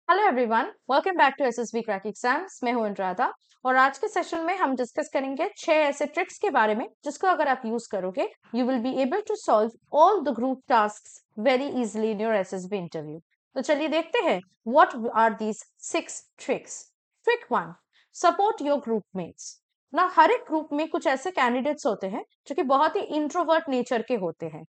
Hello everyone, welcome back to SSB crack exams. मैं हूं अनुराधा और आज के सेशन में हम डिस्कस करेंगे 6 ऐसे ट्रिक्स के बारे में जिसको अगर आप यूज करोगे you will be able to solve all the group tasks very easily in your SSB interview. तो चलिए देखते हैं what are these 6 tricks. Trick 1, support your group mates. ना हर एक ग्रुप में कुछ ऐसे कैंडिडेट्स होते हैं जो कि बहुत ही इंट्रोवर्ट नेचर के होते हैं।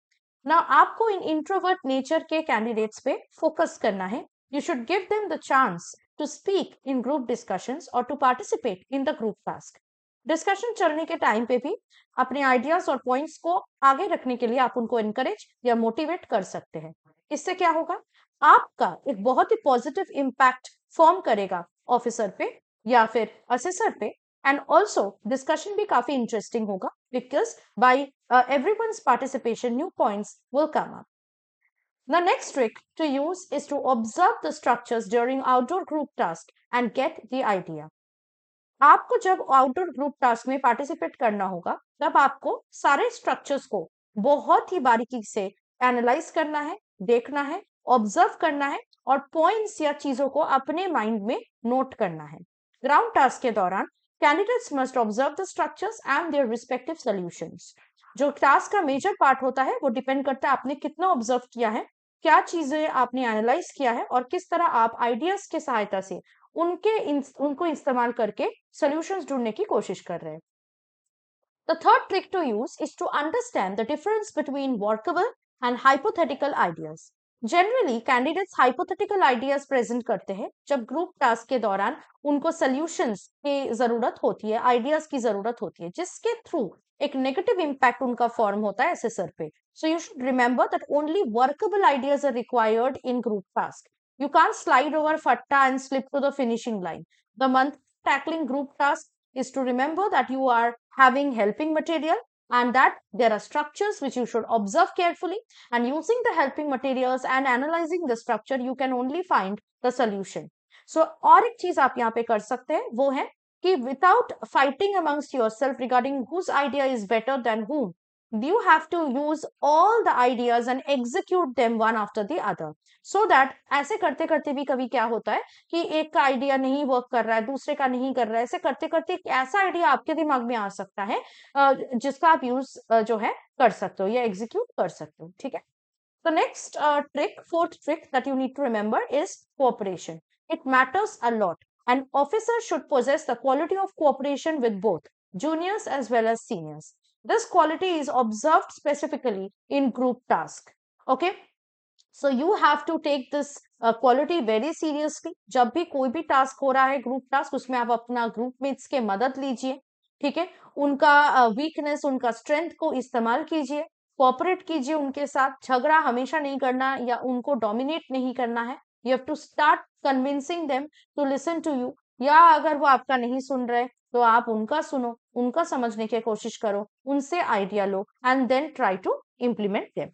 ना आपको इन इंट्रोवर्ट नेचर के कैंडिडेट्स पे फोकस करना है। You should give them the chance to speak in group discussions or to participate in the group task. Discussion चलने के टाइम पे भी अपने आइडियाज और पॉइंट्स को आगे रखने के लिए आप उनको एनकरेज या मोटिवेट कर सकते हैं। इससे क्या होगा, आपका एक बहुत ही पॉजिटिव इम्पैक्ट फॉर्म करेगा ऑफिसर पे या फिर असेसर पे। एंड ऑल्सो डिस्कशन भी काफी इंटरेस्टिंग होगा because by everyone's participation new points will come up. The next trick to use is to observe the structures during outdoor group task and get the idea. आपको जब outdoor group task में participate करना होगा तब आपको सारे structures को बहुत ही बारीकी से एनालाइज करना है, देखना है, ऑब्जर्व करना है और पॉइंट्स या चीजों को अपने माइंड में नोट करना है। ग्राउंड टास्क के दौरान candidates must observe the structures and their respective solutions. जो टास्क का मेजर पार्ट होता है वो डिपेंड करता है आपने कितना ऑब्जर्व किया है, क्या चीजें आपने एनालाइज किया है और किस तरह आप आइडियाज के सहायता से उनको इस्तेमाल करके सॉल्यूशंस ढूंढने की कोशिश कर रहे हैं। The third trick to use is to understand the difference between workable and hypothetical ideas. Generally, candidates hypothetical ideas present करते हैं जब ग्रुप टास्क के दौरान उनको solutions की जरूरत होती है, आइडियाज की जरूरत होती है जिसके थ्रू एक नेगेटिव इम्पैक्ट उनका फॉर्म होता है असेसर पे। So you should remember that only workable ideas are required in group task. You can't slide over fatta and slip to the finishing line. The month tackling group task is to remember that you are having helping material and that there are structures which you should observe carefully, and using the helping materials and analyzing the structure you can only find the solution. So और एक चीज आप यहाँ पे कर सकते हैं वो है कि without fighting amongst yourself regarding whose idea is better than whom, you have to use all the ideas and execute them one after the other, so that ऐसे करते करते भी कभी क्या होता है कि एक का आइडिया नहीं वर्क कर रहा है, दूसरे का नहीं कर रहा है, ऐसे करते करते एक ऐसा आइडिया आपके दिमाग में आ सकता है जिसका आप यूज जो है कर सकते हो या एग्जीक्यूट कर सकते हो। ठीक है। The next trick, fourth trick that you need to remember is cooperation. It matters a lot. An officer should possess the quality of cooperation with both juniors as well as seniors. This quality is observed specifically in group task. Okay. So you have to take this quality very seriously. जब भी कोई भी task हो रहा है group task, उसमें आप अपना ग्रुप मेट्स के मदद लीजिए। ठीक है, उनका वीकनेस उनका स्ट्रेंथ को इस्तेमाल कीजिए, कोऑपरेट कीजिए उनके साथ। झगड़ा हमेशा नहीं करना या उनको डोमिनेट नहीं करना है। You have to start convincing them to listen to you, या अगर वो आपका नहीं सुन रहे तो आप उनका सुनो, उनका समझने की कोशिश करो, उनसे आइडिया लो and then try to implement them.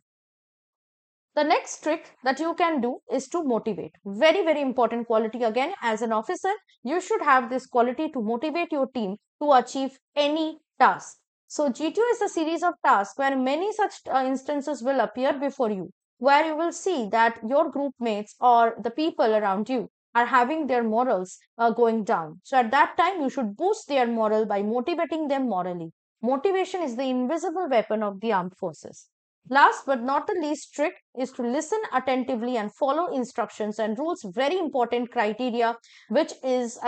The next trick that you can do is to motivate. Very, very important quality. Again, as an officer, you should have this quality to motivate your team to achieve any task. So G2 is a series of tasks where many such instances will appear before you, where you will see that your group mates or the people around you are having their morals going down. So at that time, you should boost their moral by motivating them morally. Motivation is the invisible weapon of the armed forces. Last but not the least trick is to listen attentively and follow instructions and rules. Very important criteria, which is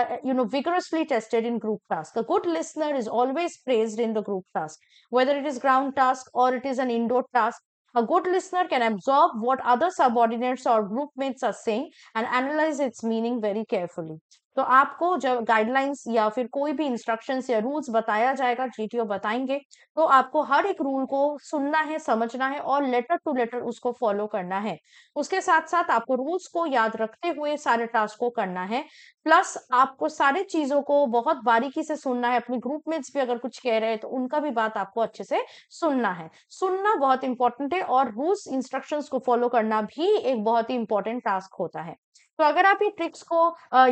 vigorously tested in group task. A good listener is always praised in the group task, whether it is ground task or it is an indoor task. A good listener can absorb what other subordinates or group mates are saying and analyze its meaning very carefully. तो आपको जब guidelines या फिर कोई भी instructions या rules बताया जाएगा, जीटीओ बताएंगे, तो आपको हर एक रूल को सुनना है, समझना है और लेटर टू लेटर उसको फॉलो करना है। उसके साथ साथ आपको रूल्स को याद रखते हुए सारे टास्क को करना है, प्लस आपको सारी चीजों को बहुत बारीकी से सुनना है। अपने ग्रुप मेट्स भी अगर कुछ कह रहे हैं तो उनका भी बात आपको अच्छे से सुनना है। सुनना बहुत इंपॉर्टेंट है और रूल्स इंस्ट्रक्शंस को फॉलो करना भी एक बहुत ही इंपॉर्टेंट टास्क होता है। तो अगर आप ये ट्रिक्स को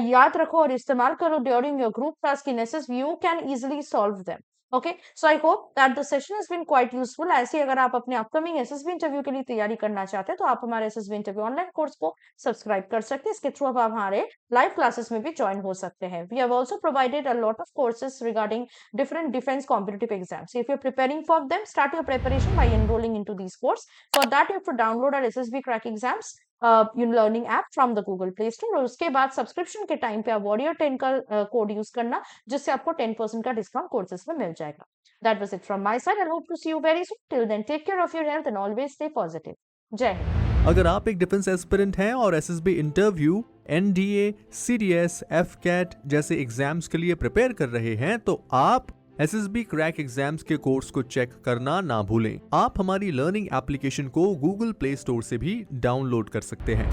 याद रखो और इस्तेमाल करो during your group task in SS, you can easily solve them. Okay, so I hope that the session has been quite useful. ऐसे अगर आप अपने अपकमिंग एसएसबी इंटरव्यू के लिए तैयारी करना चाहते हैं तो आप हमारे एसएसबी इंटरव्यू ऑनलाइन कोर्स को सब्सक्राइब कर सकते हैं। इसके थ्रू आप हमारे लाइव क्लासेस में भी ज्वाइन हो सकते हैं। We have also provided a lot of courses regarding different defense competitive exams. If you're preparing for them, start your preparation by enrolling into these courses. For that, you have to download our SSB Crack Exams learning app from the Google Play store, और उसके बाद subscription के time पे आप warrior 10 का code use करना, जिससे आपको 10% का डिस्काउंट कोर्सेज में मिल जाएगा। That was it from my side. I hope to see you very soon. Till then take care of your health and always stay positive. Jai Hind. अगर आप एक डिफेंस एस्पिरेंट हैं और SSB interview, NDA, CDS, AFCAT जैसे exams के लिए prepare कर रहे हैं तो आप एसएसबी क्रैक एग्जाम्स के कोर्स को चेक करना ना भूलें। आप हमारी लर्निंग एप्लीकेशन को गूगल प्ले स्टोर से भी डाउनलोड कर सकते हैं।